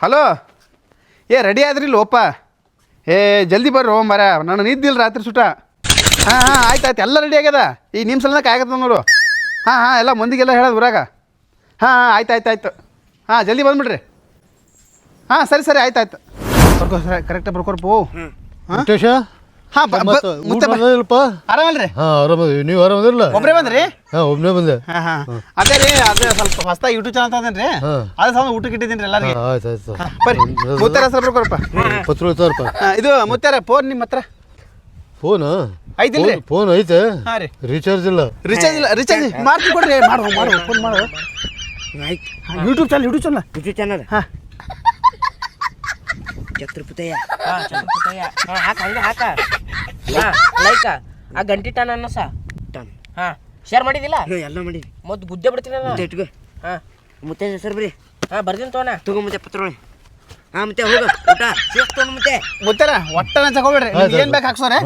hello ready ಆದ್ರಿಲ್ಲ ಓಪ ಜಲ್ದಿ ಬರ್ರಿ ಮರ ನಾನು ನಿದ್ದಿಲ್ಲ ರಾತ್ರಿ ಸುಟ ಹಾಂ ಆಯ್ತು ಎಲ್ಲ ರೆಡಿ ಆಗ್ಯದ ಈಗ ನಿಮ್ಮ ಸಲನಕ್ಕೆ ಆಗತ್ತೆ ನೋಡು ಎಲ್ಲ ಮಂದಿಗೆಲ್ಲ ಹೇಳೋದು ಊರಾಗ ಆಯ್ತು ಜಲ್ದಿ ಬಂದ್ಬಿಡ್ರಿ ಸರಿ ಆಯ್ತು ಬರ್ಕೋ ಸರ್ ಕರೆಕ್ಟಾಗಿ ಬರ್ಕೊರ್ಪು ಆರಾಮಲ್ರಿ ನೀವು ಆರಾಮದಿರಲ್ಲ ಒಬ್ಬರೇ ಬಂದ್ರಿ ಒಬ್ಬನೇ ಬಂದೆ ಅದೇ ರೀ ಅದೇ ಸ್ವಲ್ಪ ಹೊಸ್ದಾಗಿ ಯೂಟ್ಯೂಬ್ ಚಾನಲ್ ತಂದೇನ್ರಿ ಅದೇ ಸ್ವಲ್ಪ ಊಟಕ್ಕೆ ಇಟ್ಟಿದ್ದೀನಿ ಎಲ್ಲರಿಗೆ ಆಯ್ತು ಬರ್ರಿ ಮುತ್ತಾರ ಹೆಸರು ಬರ್ಕೊರಪ್ಪ ಪತ್ರ ಇದು ಮುತ್ತಾರ ಫೋನ್ ನಿಮ್ಮ ಹತ್ರ ಫೋನ್ ಐತಿಲ್ರಿ ಫೋನ್ ಐತೆ ರೀ ರೀಚಾರ್ಜ್ ಇಲ್ಲ ರಿಚಾರ್ಜ್ ಮಾಡ್ತೀನಿ ಕೊಡ್ರಿ ಮಾಡು ಫೋನ್ ಮಾಡು ಯೂಟ್ಯೂಬ್ ಚಾನಲ್ ಹಾಂ ಛತ್ರಪತಿಯ ಹಾಕ ಲೈಕ ಆ ಗಂಟಿ ಟನ್ ಅನ್ನಸ ಟನ್ ಶೇರ್ ಮಾಡಿದಿಲ್ಲ ಎಲ್ಲ ಮಾಡಿ ಮತ್ತೆ ಗುದ್ದೆ ಬಿಡ್ತೀನಿ ಇಟ್ಕೋ ಮತ್ತೆ ಹೆಸರು ಬರೀ ಬರ್ತೀನಿ ತೋನ ತಗೋ ಮತ್ತೆ ಪತ್ರ ಮತ್ತೆ ಹೋಗ ಊಟ ಸೇರ್ಸ್ತೋನು ಮತ್ತೆ ಮುತ್ತಾರ ಒಟ್ಟನ ತಗೋಬೇಡ್ರಿ ಏನು ಬೇಕು ಹಾಕ್ಸೋರೆ